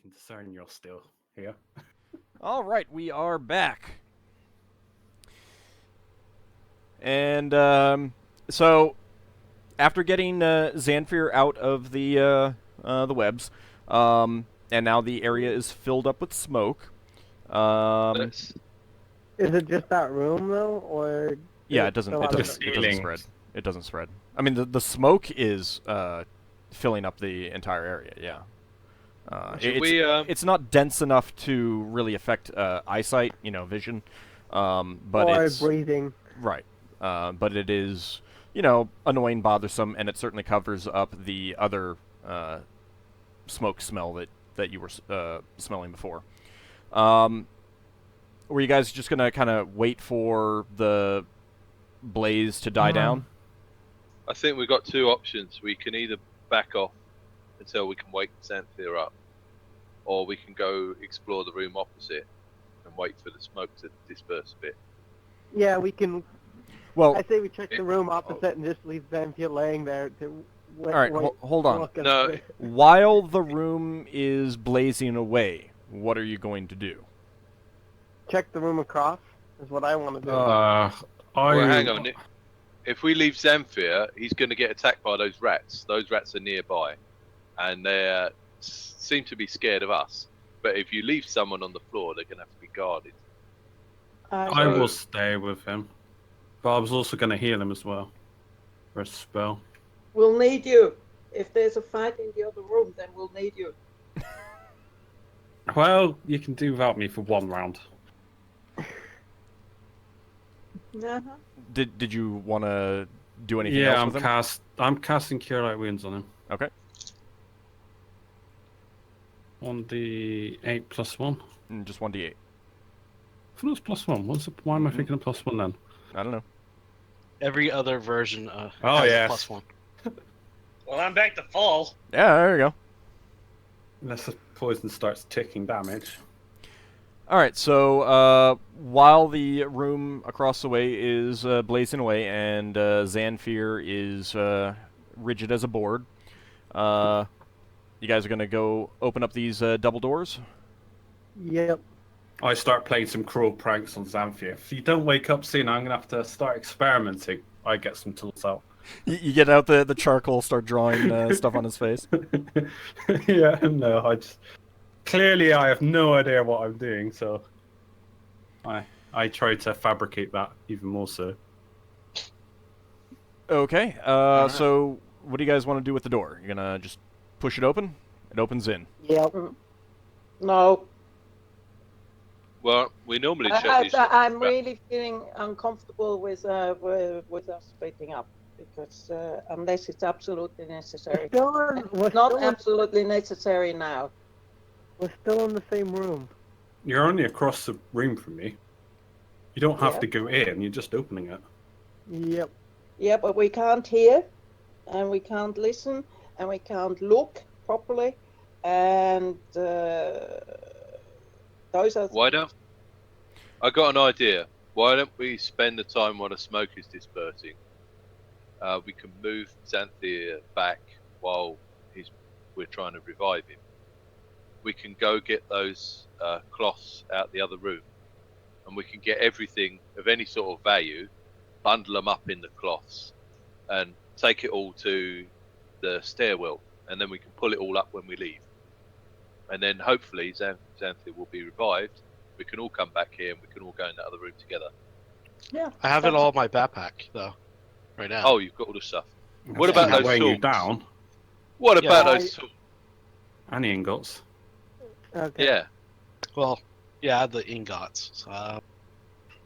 can discern you're still here. All right, we are back. And so, after getting Xanfyr out of the webs, and now the area is filled up with smoke. Is it just that room though, or? Yeah, it doesn't spread. It doesn't spread. I mean, the smoke is filling up the entire area. Yeah. It's not dense enough to really affect eyesight, vision. But or it's breathing. Right. But it is, annoying, bothersome, and it certainly covers up the other smoke smell that you were smelling before. Were you guys just gonna kind of wait for the blaze to die down? I think we've got two options. We can either back off until we can wake Xanfyr up, or we can go explore the room opposite and wait for the smoke to disperse a bit. Yeah, we can. Well, I say we check the room opposite and just leave Xanfyr laying there to. All right, hold on. No. While the room is blazing away, what are you going to do? Check the room across is what I want to do. Well, hang on. If we leave Xanfyr, he's going to get attacked by those rats. Those rats are nearby, and they seem to be scared of us. But if you leave someone on the floor, they're going to have to be guarded. I will stay with him, but I was also going to heal him as well for a spell. We'll need you. If there's a fight in the other room, then we'll need you. Well, you can do without me for one round. Uh-huh. Did you want to do anything else with him? Yeah, I'm casting Cure Light Wounds on him. Okay. On the 8 plus 1. Just 1d8. I thought it was +1. Why am I thinking of +1 then? I don't know. Every other version has yes. +1. Well, I'm back to full. Yeah, there you go. Unless the poison starts ticking damage. All right, so while the room across the way is blazing away and Xanfyr is rigid as a board, you guys are going to go open up these double doors? Yep. I start playing some cruel pranks on Xanfyr. If you don't wake up soon, I'm going to have to start experimenting. I get some tools out. You get out the charcoal, start drawing stuff on his face? Yeah, no, Clearly, I have no idea what I'm doing, so I try to fabricate that even more so. Okay, so what do you guys want to do with the door? You're gonna just push it open? It opens in. Yep. No. Well, we normally check these. I'm really feeling uncomfortable with us splitting up because unless it's absolutely necessary. We're not absolutely necessary now. We're still in the same room. You're only across the room from me. You don't have to go in, you're just opening it. Yep. Yeah, but we can't hear, and we can't listen, and we can't look properly, and those are... Why don't... I got an idea. Why don't we spend the time while the smoke is dispersing? We can move Xanfyr back while we're trying to revive him. We can go get those cloths out the other room, and we can get everything of any sort of value, bundle them up in the cloths, and take it all to the stairwell, and then we can pull it all up when we leave. And then hopefully Xanfyr will be revived. We can all come back here, and we can all go in the other room together. Yeah. I have it all in my backpack, though, right now. Oh, you've got all the stuff. What about those weighing tools? you down? What about those tools? And the ingots. Okay. Yeah. Well, yeah, the ingots,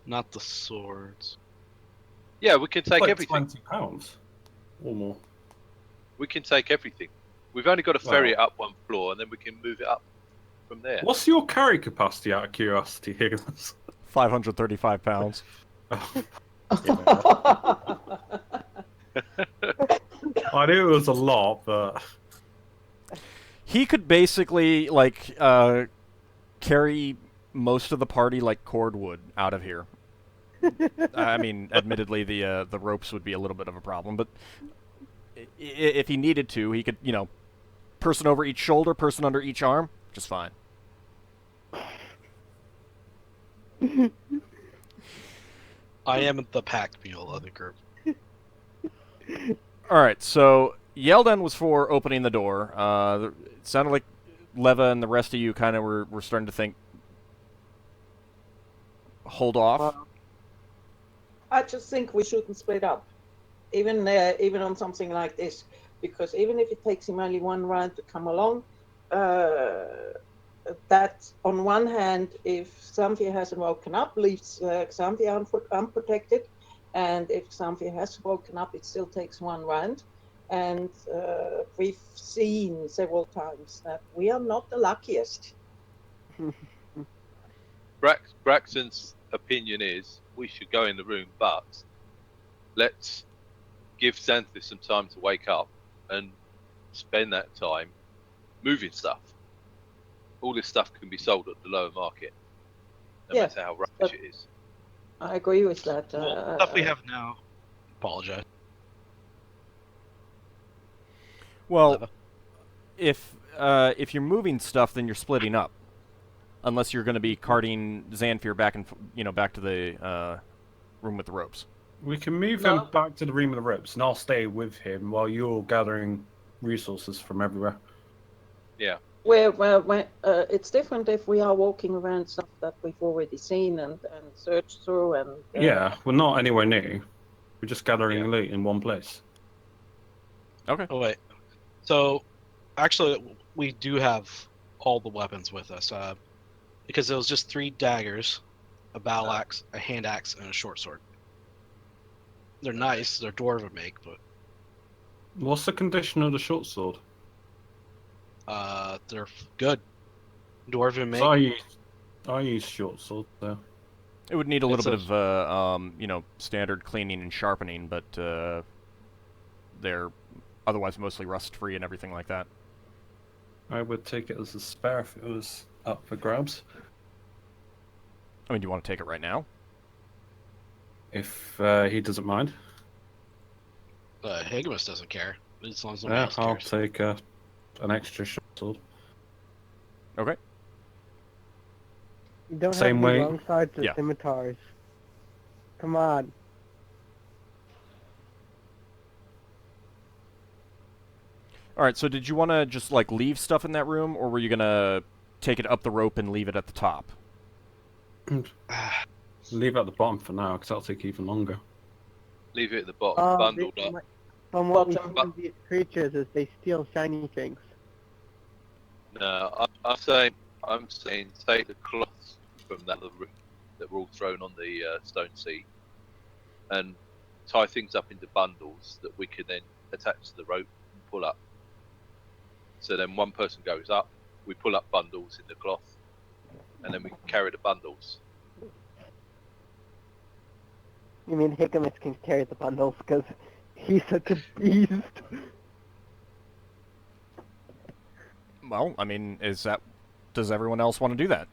not the swords. Yeah, we can take like everything. £20 or more. We can take everything. We've only got to ferry it up one floor, and then we can move it up from there. What's your carry capacity, out of curiosity, Higgimus? 535 pounds. I knew it was a lot, but... He could basically, like, carry most of the party like cordwood out of here. I mean, admittedly, the ropes would be a little bit of a problem, but if he needed to, he could, person over each shoulder, person under each arm, just fine. I am the pack mule of the group. Alright, so Yeldin was for opening the door. It sounded like Leva and the rest of you kind of were starting to think, hold off. Well, I just think we shouldn't split up, even on something like this, because even if it takes him only one round to come along, that on one hand, if Xanfyr hasn't woken up, leaves Xanfyr unprotected, and if Xanfyr has woken up, it still takes one round. And we've seen several times that we are not the luckiest. Braxon's opinion is we should go in the room, but let's give Xanfyr some time to wake up and spend that time moving stuff. All this stuff can be sold at the lower market, no matter how rubbish it is. I agree with that. Well, stuff we have now. Apologize. Well, Leva. if you're moving stuff, then you're splitting up, unless you're going to be carting Xanfyr back back to the room with the ropes. We can move him back to the room of the ropes, and I'll stay with him while you're gathering resources from everywhere. Yeah. Well, it's different if we are walking around stuff that we've already seen and searched through. And Yeah, we're not anywhere new. We're just gathering loot in one place. Okay. Oh, wait. So, actually, we do have all the weapons with us. Because it was just 3 daggers, a battle axe, a hand axe, and a short sword. They're nice. They're dwarven make, but What's the condition of the short sword? they're good. Dwarven make. So I use short sword, so. It would need a little bit of standard cleaning and sharpening, but they're otherwise mostly rust-free and everything like that. I would take it as a spare if it was up for grabs. I mean, do you want to take it right now? If he doesn't mind. Higgimus doesn't care. As long as no one Yeah, else I'll cares. take an extra short sword. Okay. You don't Same have way. the wrong sides of Yeah. scimitars. Come on. Alright, so did you want to just, leave stuff in that room, or were you going to take it up the rope and leave it at the top? Leave it at the bottom for now, because that'll take even longer. Leave it at the bottom, bundled they- up. From what we see Bottom. from these creatures is they steal shiny things. No, I'm saying take the cloths from that other room that were all thrown on the stone seat and tie things up into bundles that we can then attach to the rope and pull up. So then one person goes up, we pull up bundles in the cloth, and then we can carry the bundles. You mean Higgimus can carry the bundles because he's such a beast. Well, I mean, does everyone else want to do that?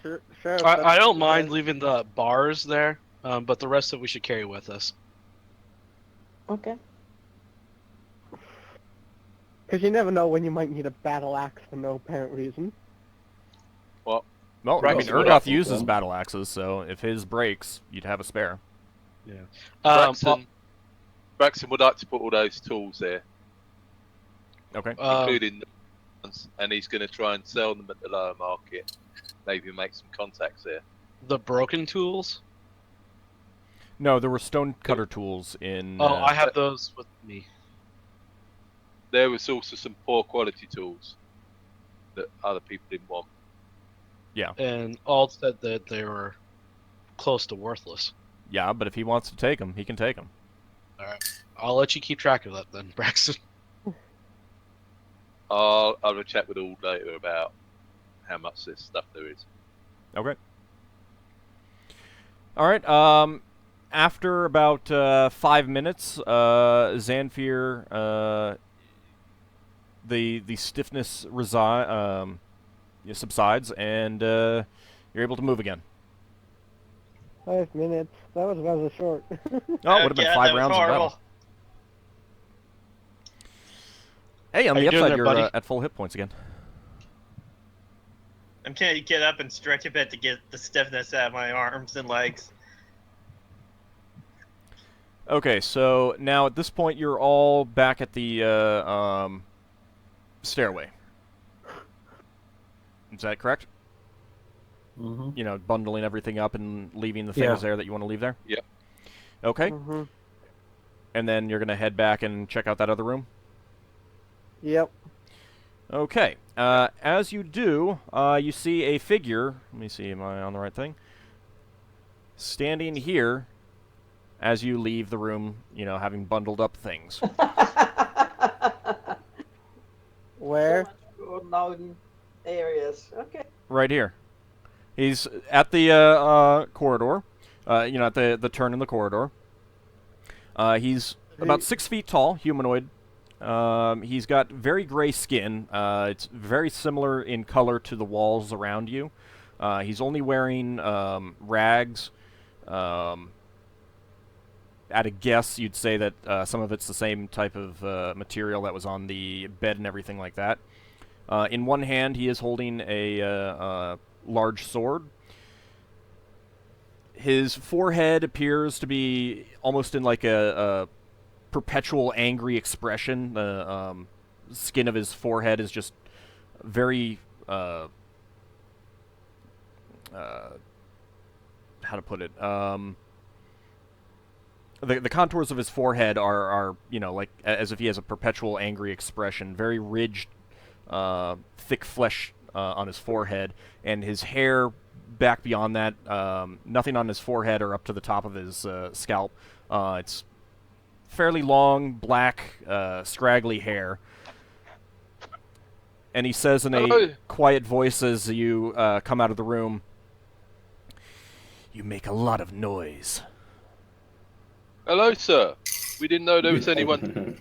Sure. if I that's don't what mind you leaving the bars there, but the rest of it we should carry with us. Okay. Because you never know when you might need a battle axe for no apparent reason. Well, Well, I mean, Braxon would Urgoth like to uses one. battle axes, so if his breaks, you'd have a spare. Braxon would like to put all those tools there, Okay. including the ones, and he's going to try and sell them at the lower market. Maybe make some contacts there. The broken tools? No, there were stone cutter tools in... Oh, I have those with me. There was also some poor quality tools that other people didn't want. Yeah. And Ald said that they were close to worthless. Yeah, but if he wants to take them, he can take them. Alright. I'll let you keep track of that then, Braxton. I'll have a chat with Auld later about how much this stuff there is. Okay. Alright, after about 5 minutes, Xanfyr, the stiffness subsides, and you're able to move again. 5 minutes. That was rather short. Oh, it would have been 5 rounds of battle. Hey, on How the you doing upside, there, you're buddy? at full hit points again. I'm trying to get up and stretch a bit to get the stiffness out of my arms and legs. Okay, so now at this point you're all back at the stairway. Is that correct? Mm-hmm. You know, bundling everything up and leaving the things there that you want to leave there? Yep. Okay. Mm-hmm. And then you're going to head back and check out that other room? Yep. Okay. As you do, you see a figure. Let me see, am I on the right thing? Standing here as you leave the room, you know, having bundled up things. Where? So much known areas. Okay. Right here. He's at the corridor, you know, at the turn in the corridor. He's about 6 feet tall, humanoid. He's got very gray skin. It's very similar in color to the walls around you. He's only wearing rags. At a guess, you'd say that some of it's the same type of material that was on the bed and everything like that. In one hand, he is holding a large sword. His forehead appears to be almost in like a perpetual angry expression. The skin of his forehead is just very how to put it? The contours of his forehead are you know, like as if he has a perpetual angry expression. Very ridged, thick flesh on his forehead, and his hair back beyond that, nothing on his forehead or up to the top of his scalp. It's fairly long, black, scraggly hair. And he says in a quiet voice as you come out of the room, "You make a lot of noise." Hello, sir. We didn't know there was anyone.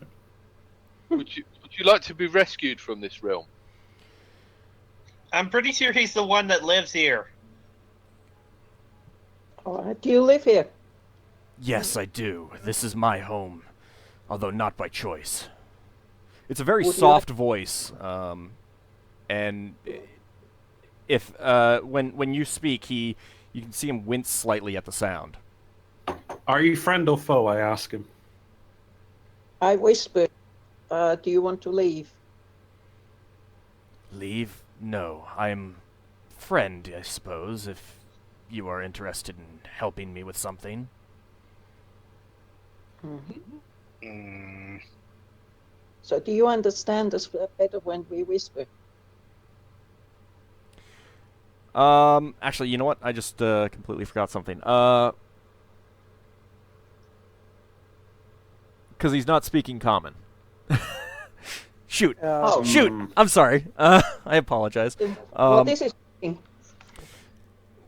Would you like to be rescued from this realm? I'm pretty sure he's the one that lives here. Do you live here? Yes, I do. This is my home, although not by choice. It's a very soft voice, and if when you speak, you can see him wince slightly at the sound. Are you friend or foe? I ask him. I whisper, do you want to leave? Leave? No, I'm friend, I suppose, if you are interested in helping me with something. Mm-hmm. So do you understand us better when we whisper? Actually, you know what? I just completely forgot something. Because he's not speaking common. Shoot. Shoot! I'm sorry. I apologize. This is...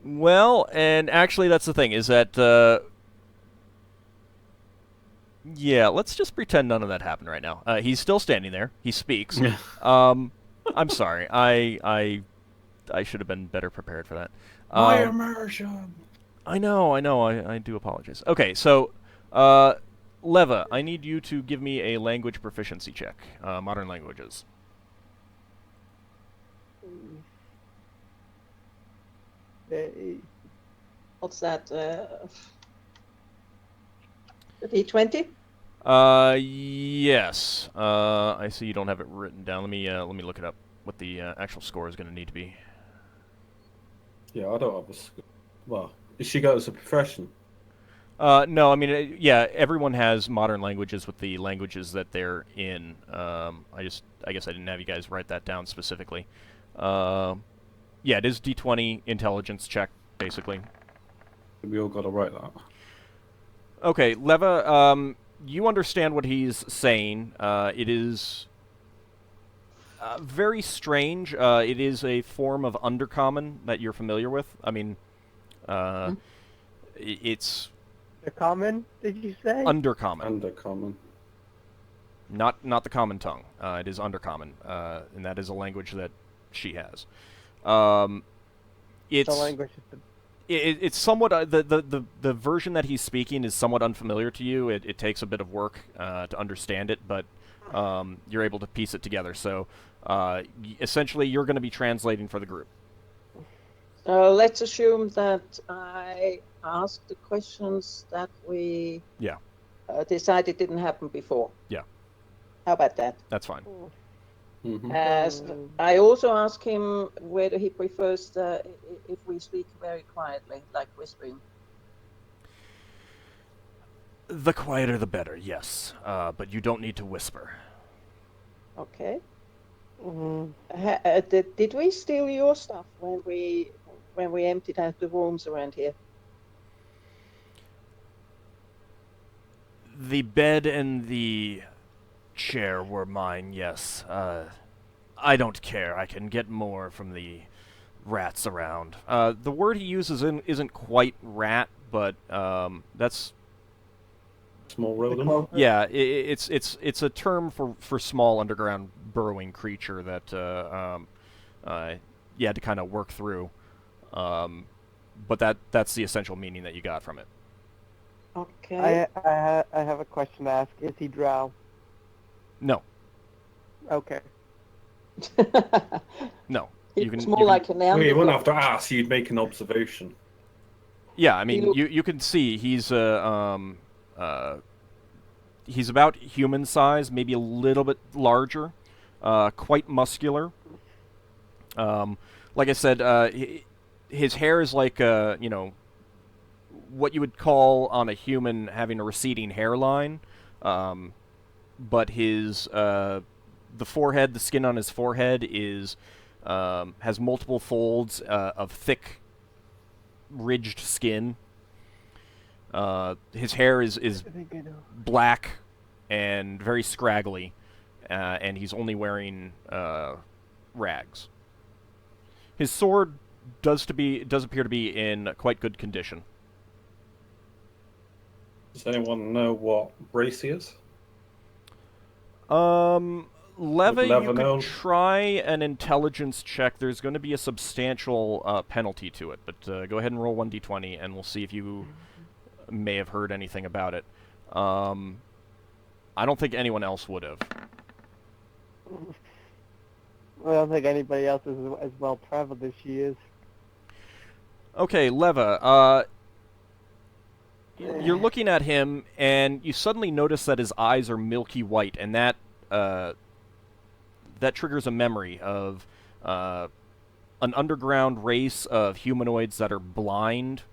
Well, and actually that's the thing, is that, yeah, let's just pretend none of that happened right now. He's still standing there. He speaks. I'm sorry. I should have been better prepared for that. My immersion! I know. I do apologize. Okay, so, Leva, I need you to give me a language proficiency check. Modern languages. What's that? The D20? Yes. I see you don't have it written down. Let me look it up. What the actual score is going to need to be. Yeah, I don't have a score. Well, has she got as a profession? No, I mean, yeah, everyone has modern languages with the languages that they're in. I guess I didn't have you guys write that down specifically. Yeah, it is D20 intelligence check, basically. We all got to write that. Okay, Leva, you understand what he's saying. It is very strange. It is a form of undercommon that you're familiar with. I mean, it's... Undercommon, did you say? Undercommon. Undercommon. Not the common tongue. It is undercommon, and that is a language that she has. It's the language. It's somewhat the version that he's speaking is somewhat unfamiliar to you. It takes a bit of work to understand it, but you're able to piece it together. So essentially, you're going to be translating for the group. Let's assume that I asked the questions that we Yeah. Decided didn't happen before. Yeah. How about that? That's fine. Mhm. As I also ask him whether he prefers if we speak very quietly, like whispering. The quieter the better, yes. But you don't need to whisper. Okay. Mhm. Did we steal your stuff when we emptied out the rooms around here? The bed and the chair were mine, yes. I don't care. I can get more from the rats around. The word he uses isn't quite rat, but that's Small rodent. yeah. It's a term for small underground burrowing creature that you had to kind of work through. But that's the essential meaning that you got from it. Okay. I have a question to ask. Is he drow? No, Okay. no. He looks more like an Well, you Neanderthal. wouldn't have to ask. You'd make an observation. Yeah, I mean, look- you can see he's he's about human size, maybe a little bit larger, quite muscular. Like I said, his hair is like what you would call on a human having a receding hairline, but his the forehead, the skin on his forehead is has multiple folds of thick, ridged skin. His hair is I think I know. black and very scraggly, and he's only wearing rags. His sword does appear to be in quite good condition. Does anyone know what Bracy is? Leva, you Leva could know? try an intelligence check. There's going to be a substantial penalty to it, but go ahead and roll 1d20, and we'll see if you may have heard anything about it. I don't think anyone else would have. I don't think anybody else is as well traveled as she is. Okay, Leva, you're looking at him, and you suddenly notice that his eyes are milky white, and that triggers a memory of an underground race of humanoids that are blind,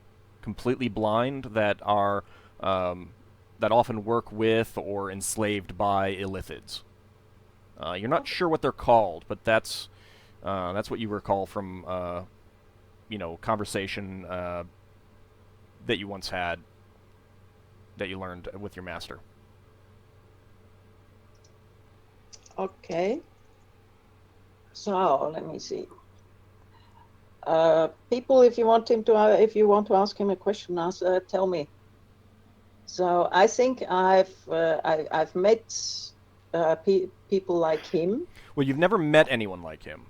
completely blind, that are that often work with or enslaved by illithids. You're not sure what they're called, but that's what you recall from conversation that you once had, that you learned with your master. Okay. So let me see. People, if you want to ask him a question, tell me. So I think I've met people like him. Well, you've never met anyone like him.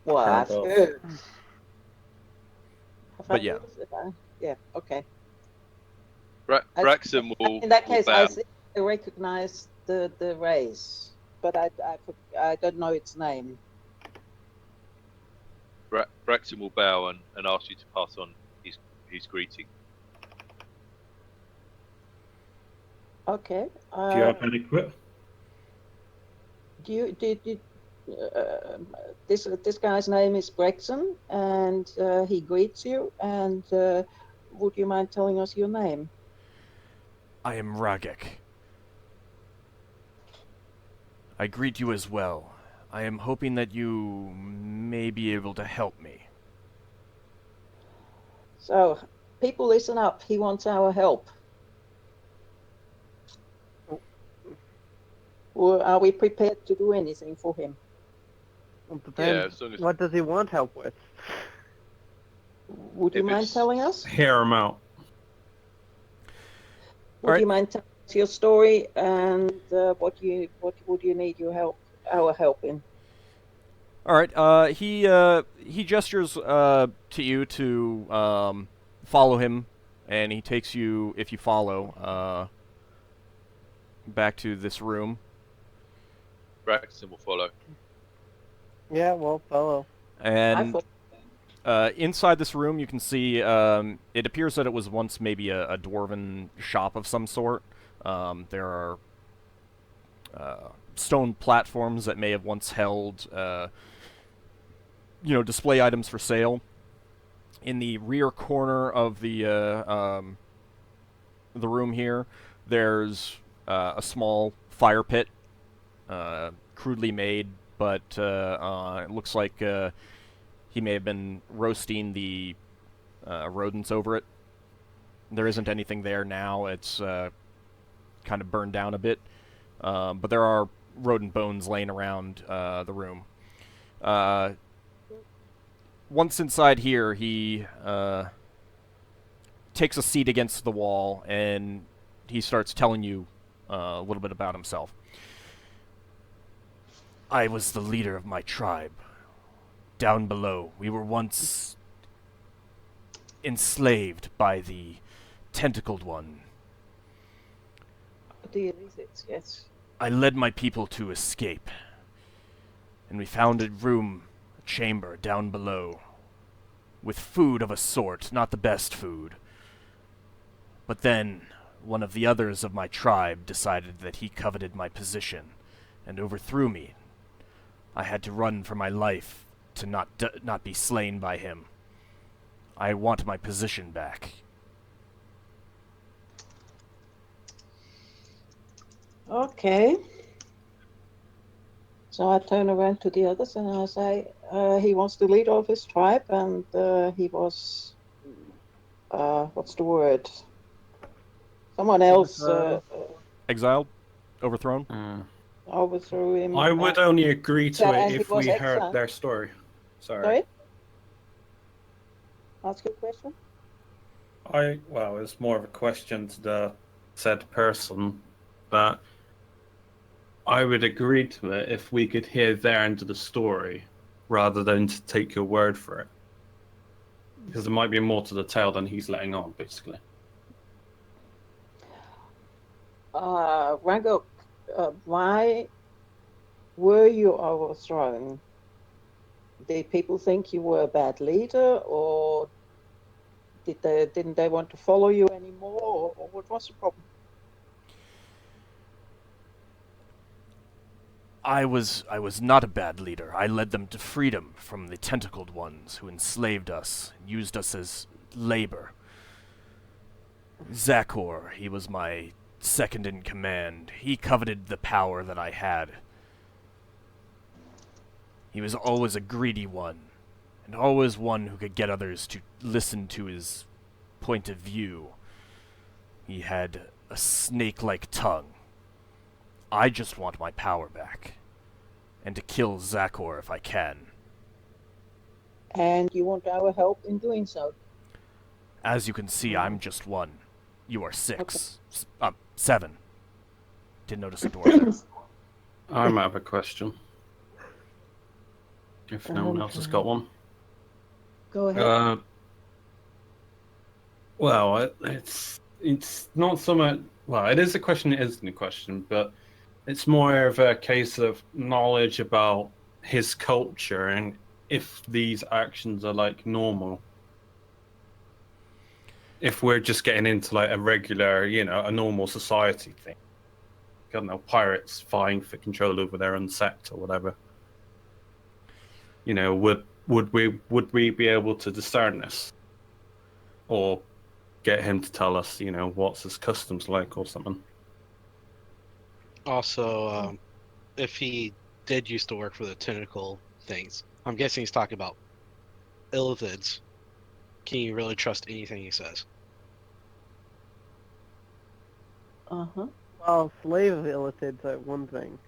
Well, I've Kind of. heard. But yeah. Yeah. Okay. Braxon will. In that will case, bow. I think I recognize the race, but I don't know its name. Braxon will bow and ask you to pass on his greeting. Okay. Do you have any quit? This guy's name is Braxon, and he greets you. And would you mind telling us your name? I am Ragek. I greet you as well. I am hoping that you may be able to help me. So, people, listen up. He wants our help. Or are we prepared to do anything for him? It Yeah, depends. as long as What does he want help with? Would you If mind it's- telling us? Hear him out. Would you mind telling us your story and what would you need our help in? All right. He gestures to you to follow him, and he takes you, if you follow, back to this room. Braxton will follow. Yeah, well, fellow. I And thought- Inside this room, you can see it appears that it was once maybe a dwarven shop of some sort. There are stone platforms that may have once held, display items for sale. In the rear corner of the room here, there's a small fire pit, crudely made, but it looks like he may have been roasting the rodents over it. There isn't anything there now. It's kind of burned down a bit, but there are rodent bones laying around the room. Once inside here, he takes a seat against the wall, and he starts telling you a little bit about himself. I was the leader of my tribe. Down below, we were once enslaved by the tentacled one. The Elithids, yes. I led my people to escape, and we found a room, a chamber down below, with food of a sort, not the best food. But then, one of the others of my tribe decided that he coveted my position, and overthrew me. I had to run for my life to not be slain by him. I want my position back. Okay. So I turn around to the others and I say, he was the leader of his tribe, and he was, what's the word? Someone else Exiled? Overthrown? overthrew him. I would only agree to and it he if was we heard exiled. their story. Sorry? Ask a question? Well, it's more of a question to the said person, but I would agree to it if we could hear their end of the story rather than to take your word for it. Because there might be more to the tale than he's letting on, basically. Rango, why were you overthrown? Did people think you were a bad leader, or didn't they want to follow you anymore, or what was the problem? I was not a bad leader. I led them to freedom from the tentacled ones who enslaved us, used us as labor. Zakor, he was my second in command. He coveted the power that I had. He was always a greedy one, and always one who could get others to listen to his point of view. He had a snake-like tongue. I just want my power back, and to kill Zakor if I can. And you want our help in doing so? As you can see, I'm just one. You are 6. 7. Didn't notice a door there. I might have a question. If no one else has got one. Go ahead. Well, it's not so much. Well, it is a question. It isn't a question, but it's more of a case of knowledge about his culture and if these actions are like normal. If we're just getting into like a regular, a normal society thing. I don't know, pirates vying for control over their own sect or whatever. Would we be able to discern this, or get him to tell us, what's his customs like or something? Also, if he did used to work for the tentacle things, I'm guessing he's talking about Illithids. Can you really trust anything he says? Uh-huh. Well, slave of Illithids are one thing.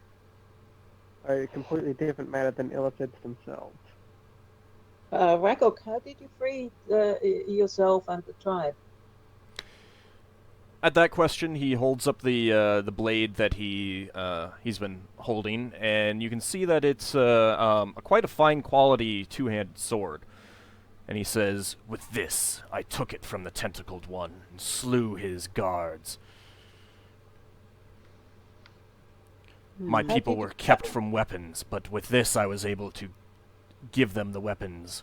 Are a completely different matter than Illithids themselves. Rakok, how did you free yourself and the tribe? At that question, he holds up the blade that he's been holding, and you can see that it's quite a fine quality two-handed sword. And he says, "With this, I took it from the tentacled one and slew his guards. My people were kept from weapons, but with this I was able to give them the weapons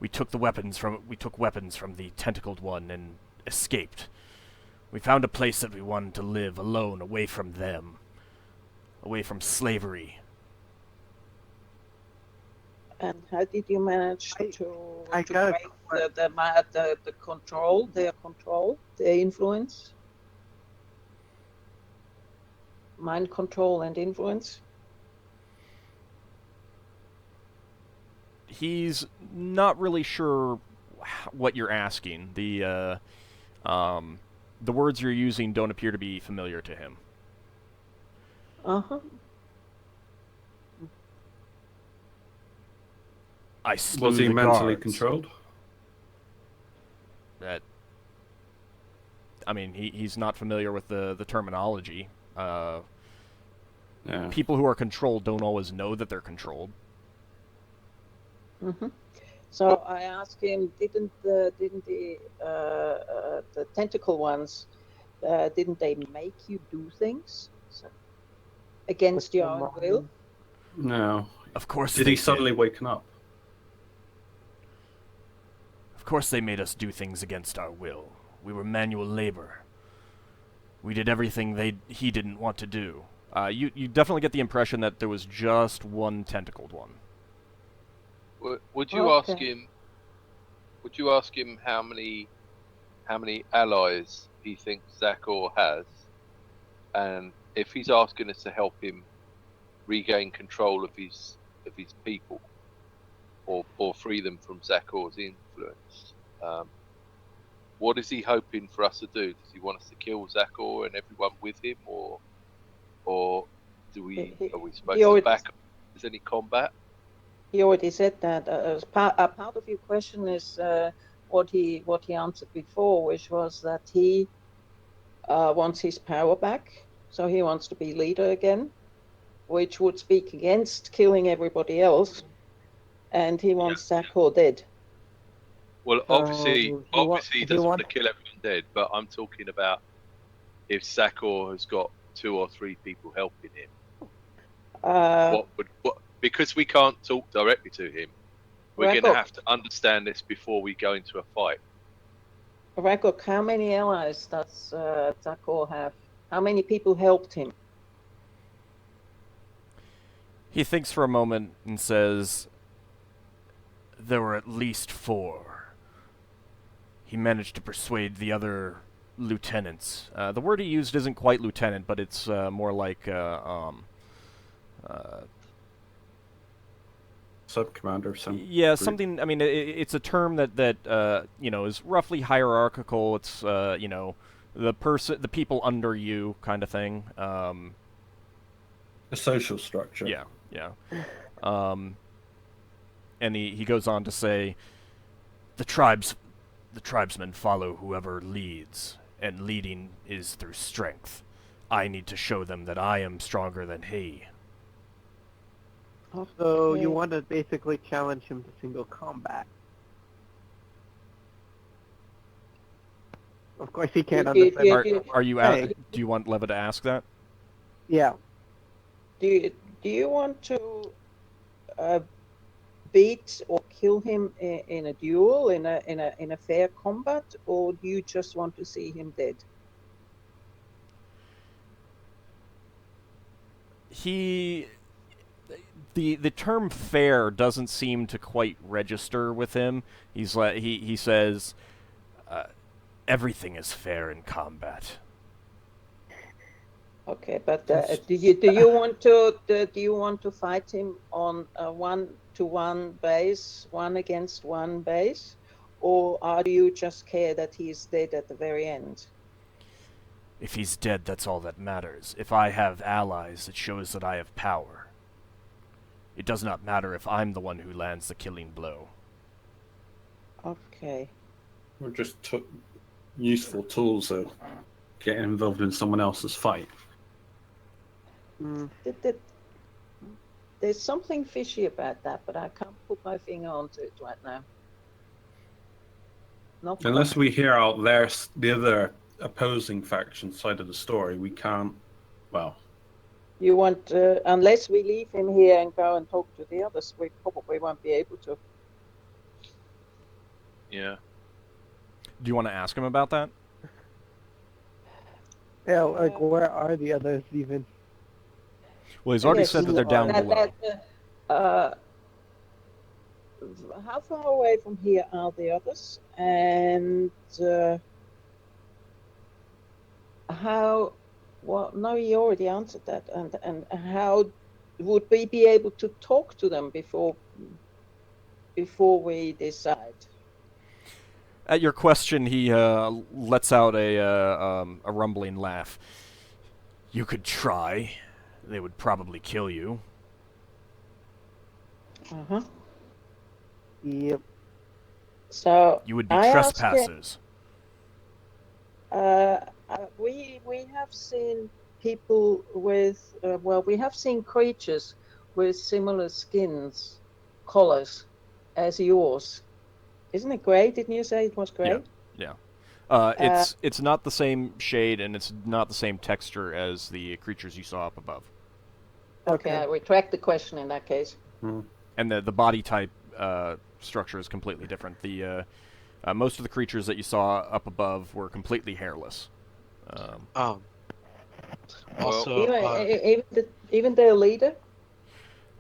We took weapons from the tentacled one and escaped. We found a place that we wanted to live alone, away from them, away from slavery. And how did you manage I to got break the control, their influence? Mind control and influence? He's not really sure what you're asking. The words you're using don't appear to be familiar to him. Uh-huh. I slew Was he the mentally guards. controlled? That, I mean, he's not familiar with the terminology. Yeah. People who are controlled don't always know that they're controlled. Mm-hmm. So I asked him, didn't the tentacle ones, didn't they make you do things against your own will? No. Of course Did they he suddenly waken up? Of course they made us do things against our will. We were manual labor. We did everything he didn't want to do. You definitely get the impression that there was just one tentacled one. Would you ask him? Would you ask him how many allies he thinks Zakor has, and if he's asking us to help him regain control of his people, or free them from Zakor's influence? What is he hoping for us to do? Does he want us to kill Zakor and everyone with him, or are we supposed to back up? Is any combat? He already said that. Part of your question is what he answered before, which was that he wants his power back, so he wants to be leader again, which would speak against killing everybody else, and he wants Zakor dead. Well, obviously he doesn't want want to kill everyone dead, but I'm talking about if Zakor has got 2 or 3 people helping him. Because we can't talk directly to him, we're going to have to understand this before we go into a fight. Rakok, how many allies does Zakor have? How many people helped him? He thinks for a moment and says, there were at least 4. He managed to persuade the other lieutenants. The word he used isn't quite lieutenant, but it's more like Sub-commander, yeah, something. I mean, it's a term that is roughly hierarchical. It's the people under you kind of thing. A social structure. Yeah. And he goes on to say, the tribesmen follow whoever leads, and leading is through strength. I need to show them that I am stronger than he. So you want to basically challenge him to single combat. Of course he can't understand. Are you out? Do you want Leva to ask that? Yeah. Do you want to beat or kill him in a duel, in a fair combat, or do you just want to see him dead? The term fair doesn't seem to quite register with him. He says, everything is fair in combat. Okay, but do you want to fight him on a 1-to-1 base, 1 against 1 base, or do you just care that he's dead at the very end? If he's dead, that's all that matters. If I have allies, it shows that I have power. It does not matter if I'm the one who lands the killing blow. Okay. We're just useful tools to get involved in someone else's fight. There's something fishy about that, but I can't put my finger onto it right now. Unless we hear out the other opposing faction side of the story, we can't. Well, you want unless we leave him here and go and talk to the others, we probably won't be able to. Yeah. Do you want to ask him about that? Yeah, like where are the others even? Well, he's already Yes, said that they're down that- below. how far away from here are the others? And how? Well, no, you already answered that. And how would we be able to talk to them before we decide? At your question, he lets out a rumbling laugh. You could try. They would probably kill you. Uh-huh. Yep. So You would be I asked him, trespassers. we have seen people with we have seen creatures with similar skins colors as yours. Isn't it grey? Didn't you say it was grey? Yeah. It's not the same shade and it's not the same texture as the creatures you saw up above. Okay, I retract the question in that case. And the body type structure is completely different. The most of the creatures that you saw up above were completely hairless. Also, Even their leader.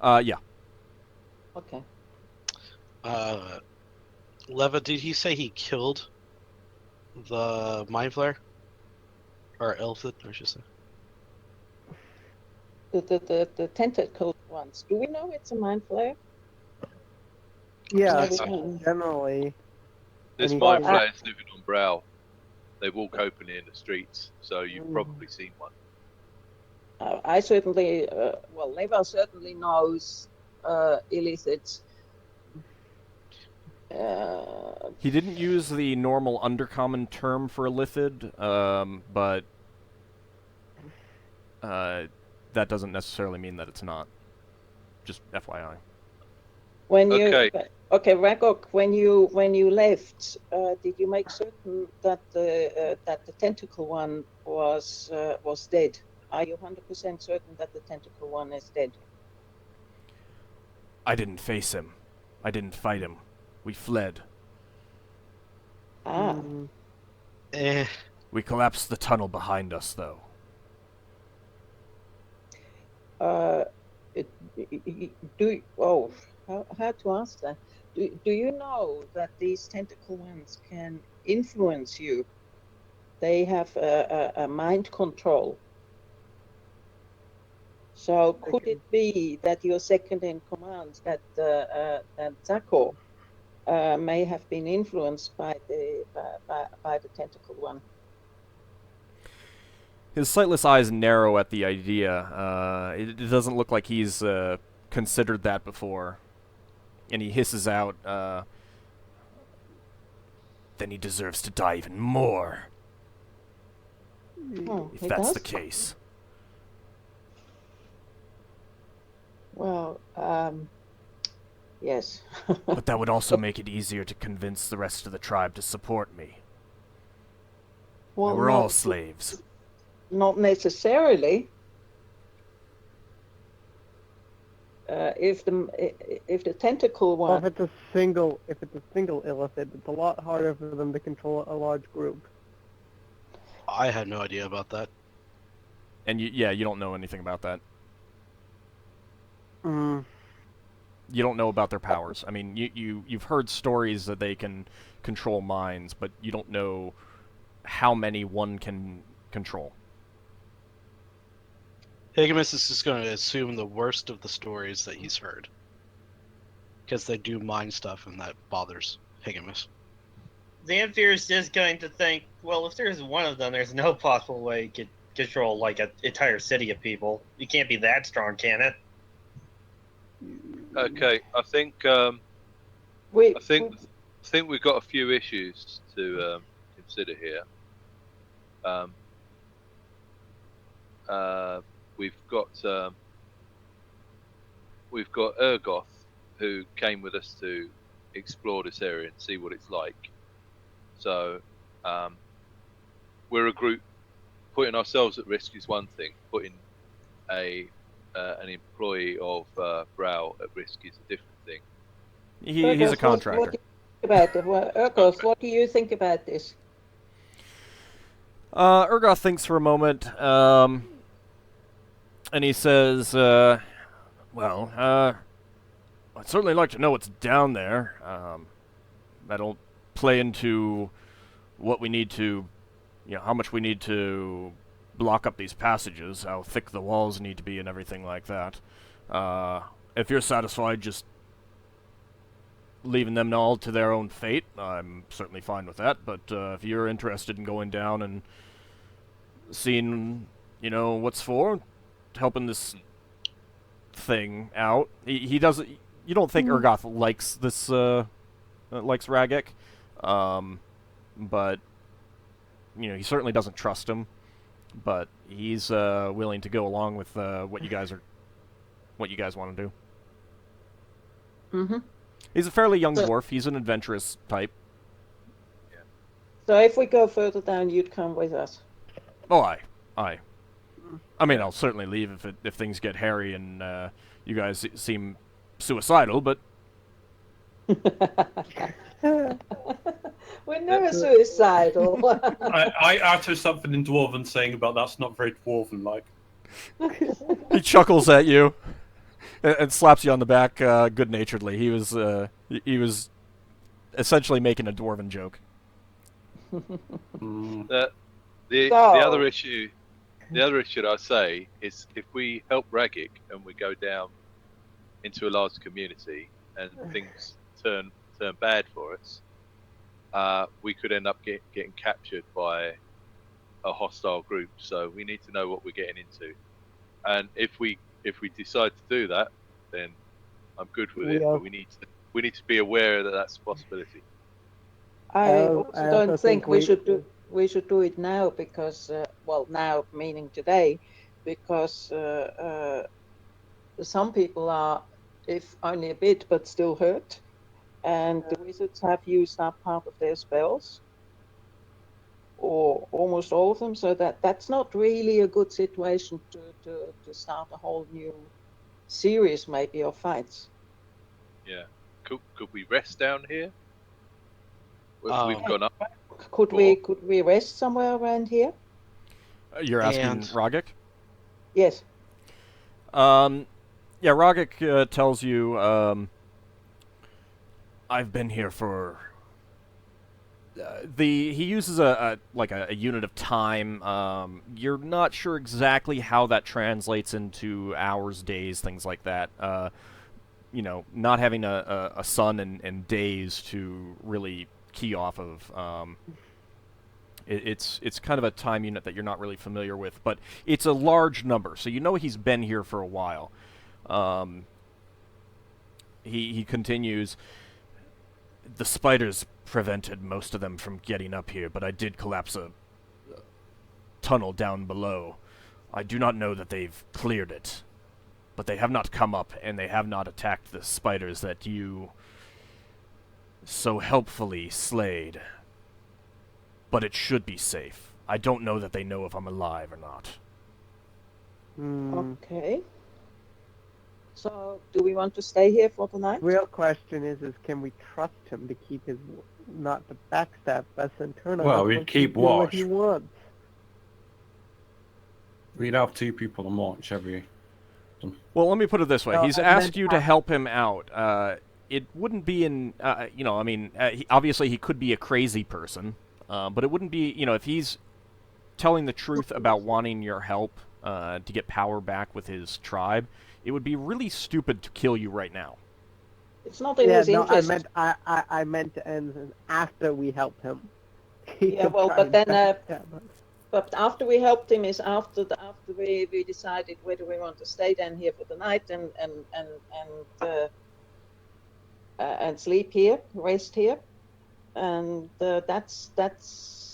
Yeah. Okay. Leva, did he say he killed the mind flare? Or Elfid, I should say. The tentacle ones. Do we know it's a mind flare? Yeah, No, generally. This And mind he- flayers living on Brow. They walk openly in the streets, so you've probably seen one. I certainly, Leva certainly knows illicids. He didn't use the normal undercommon term for illithid, but that doesn't necessarily mean that it's not. Just FYI. When you Okay. Ragok, when you left, did you make certain that the tentacle one was dead? Are you 100% certain that the tentacle one is dead? I didn't face him. I didn't fight him. We fled. Ah. We collapsed the tunnel behind us, though. How to ask that? Do you know that these tentacle ones can influence you? They have a mind control. So could it be that your second in command, that Zako, may have been influenced by the tentacle one? His sightless eyes narrow at the idea. It doesn't look like he's considered that before. And he hisses out, then he deserves to die even more. If that's the case. Well, yes. But that would also make it easier to convince the rest of the tribe to support me. Well, we're all slaves. Not necessarily. If the tentacle one. Well, if it's a single illithid, it's a lot harder for them to control a large group. I had no idea about that. And you don't know anything about that. Mm. You don't know about their powers. I mean, you've heard stories that they can control minds, but you don't know how many one can control. Higgimus is just going to assume the worst of the stories that he's heard. Because they do mind stuff and that bothers Higgimus. Xanfyr is just going to think, well, if there's one of them, there's no possible way you could control like an entire city of people. You can't be that strong, can it? Okay, I think we've got a few issues to consider here. We've got Urgoth, who came with us to explore this area and see what it's like. So we're a group. Putting ourselves at risk is one thing. Putting an employee of Brow at risk is a different thing. He's a contractor. About it. Well, Urgos, what do you think about this? Urgoth thinks for a moment, and he says, I'd certainly like to know what's down there. That'll play into what we need to, how much we need to block up these passages, how thick the walls need to be, and everything like that. If you're satisfied just leaving them all to their own fate, I'm certainly fine with that, but if you're interested in going down and seeing, what's for, helping this thing out, he doesn't, you don't think Urgoth likes this, likes Ragek, but, he certainly doesn't trust him, but he's willing to go along with what you guys want to do. Mm-hmm. He's a fairly young dwarf. He's an adventurous type. So if we go further down, you'd come with us. Oh, aye. I mean, I'll certainly leave if things get hairy and you guys seem suicidal, but... We're never suicidal. I utter something in Dwarven saying about that's not very Dwarven-like. He chuckles at you and slaps you on the back good-naturedly. He was essentially making a Dwarven joke. The other issue that I say is if we help Ragik and we go down into a large community and things turn bad for us, we could end up getting captured by a hostile group. So we need to know what we're getting into, and if we decide to do that, then I'm good with it. But we need to be aware that that's a possibility. I also don't think we should do it now because, now meaning today, because some people are, if only a bit, but still hurt, and the wizards have used up part of their spells, or almost all of them. So that's not really a good situation to start a whole new series, maybe, of fights. Yeah, could we rest down here? We've gone up. Could we rest somewhere around here? You're asking Ragik? Yes. Yeah, Ragik tells you, I've been here for... he uses a unit of time. You're not sure exactly how that translates into hours, days, things like that. Not having a sun and days to really key off of. It's kind of a time unit that you're not really familiar with, but it's a large number, so he's been here for a while. He continues, the spiders prevented most of them from getting up here, but I did collapse a tunnel down below. I do not know that they've cleared it, but they have not come up, and they have not attacked the spiders that you so helpfully slayed. But it should be safe. I don't know that they know if I'm alive or not. Okay. So, do we want to stay here for the night? Real question is can we trust him to keep his, not to backstab us and turn on us? Well, we'd keep do what watch. he wants. We'd have 2 people on watch every... Well, let me put it this way. No, He's I asked meant you to help him out. It wouldn't be in, obviously he could be a crazy person, but it wouldn't be, if he's telling the truth about wanting your help to get power back with his tribe, it would be really stupid to kill you right now. It's not in his interest. I meant to end after we help him. Yeah, well, but then, but after we helped him is after we decided whether we want to stay down here for the night and sleep here, rest here, and that's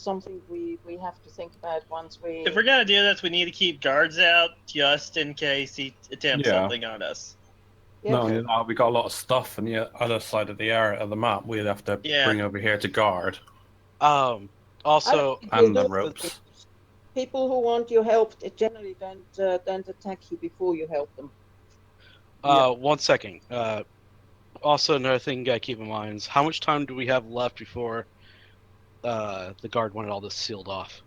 something we have to think about once we... If we're gonna do this, we need to keep guards out just in case he attempts something on us. Yeah. No, we got a lot of stuff on the other side of the area of the map we'd have to bring over here to guard. Also, and the ropes. People who want your help generally don't attack you before you help them. 1 second. Also, another thing you gotta keep in mind is how much time do we have left before the guard wanted all this sealed off?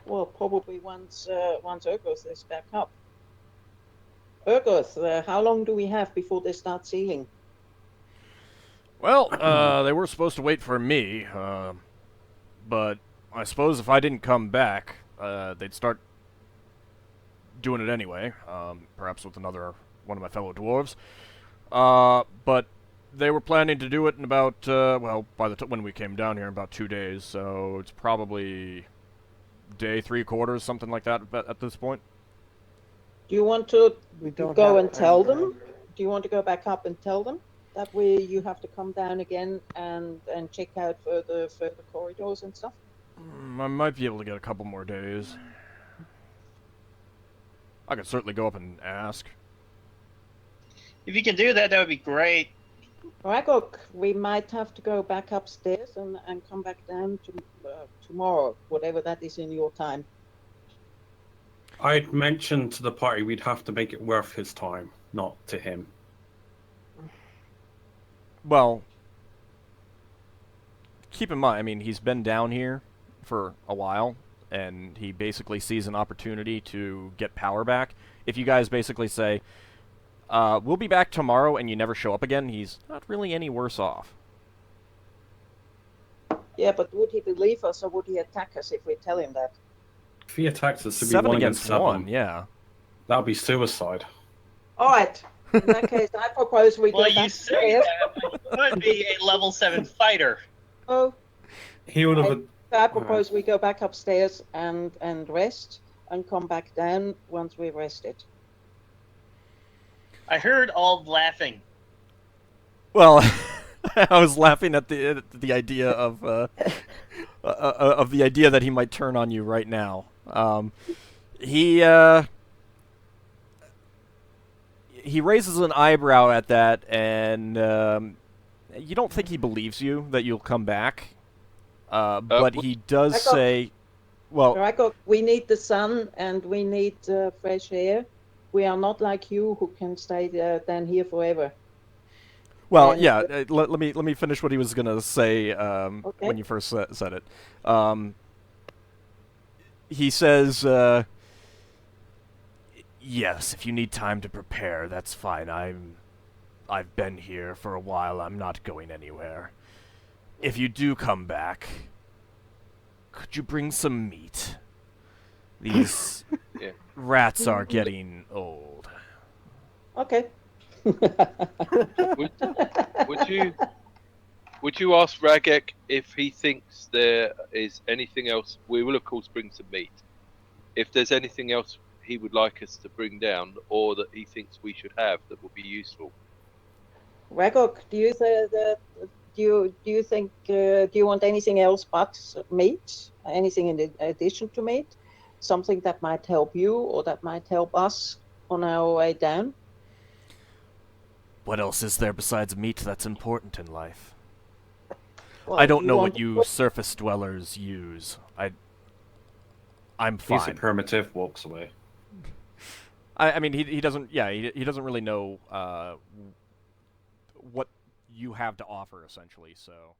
Well, probably once Urgoth is back up. Urgoth, how long do we have before they start sealing? Well, they were supposed to wait for me, but I suppose if I didn't come back, they'd start doing it anyway, perhaps with another one of my fellow dwarves. But they were planning to do it in about, well, by the when we came down here, in about 2 days, so it's probably day 3/4, something like that at this point. Do you want to We don't go have and tell time, them? Do you want to go back up and tell them? That way you have to come down again and check out further corridors and stuff. I might be able to get a couple more days. I could certainly go up and ask. If you can do that, that would be great. Ragok, we might have to go back upstairs and come back down to tomorrow, whatever that is in your time. I'd mentioned to the party we'd have to make it worth his time, not to him. Well, keep in mind, I mean, he's been down here for a while, and he basically sees an opportunity to get power back. If you guys basically say, we'll be back tomorrow, and you never show up again, he's not really any worse off. Yeah, but would he believe us or would he attack us if we tell him that? If he attacks us, it'd be 7 1 against against 1, 7. yeah. That would be suicide. All right. In that case, I propose we Well, go you say backstairs. that, but he would be a level 7 fighter. Oh, He would have. I propose we go back upstairs and rest and come back down once we've rested. I heard Ald laughing. Well, I was laughing at the idea of the idea that he might turn on you right now. He raises an eyebrow at that, and you don't think he believes you that you'll come back. But he does say, well, Ragok, we need the sun and we need fresh air. We are not like you who can stay down here forever. well, and- yeah. Let me finish what he was gonna say Okay. when you first said it. He says, yes, if you need time to prepare, that's fine. I've been here for a while. I'm not going anywhere. If you do come back, could you bring some meat? These Yeah. rats are getting old. Okay. Would you ask Ragek if he thinks there is anything else? We will of course bring some meat. If there's anything else he would like us to bring down, or that he thinks we should have that would be useful. Ragok, do you say that? Do you think? Do you want anything else but meat? Anything in addition to meat? Something that might help you or that might help us on our way down? What else is there besides meat that's important in life? Well, I don't know want- what you surface dwellers use. I'm fine. He's a primitive, walks away. I mean, he doesn't. Yeah, he doesn't really know what you have to offer, essentially. So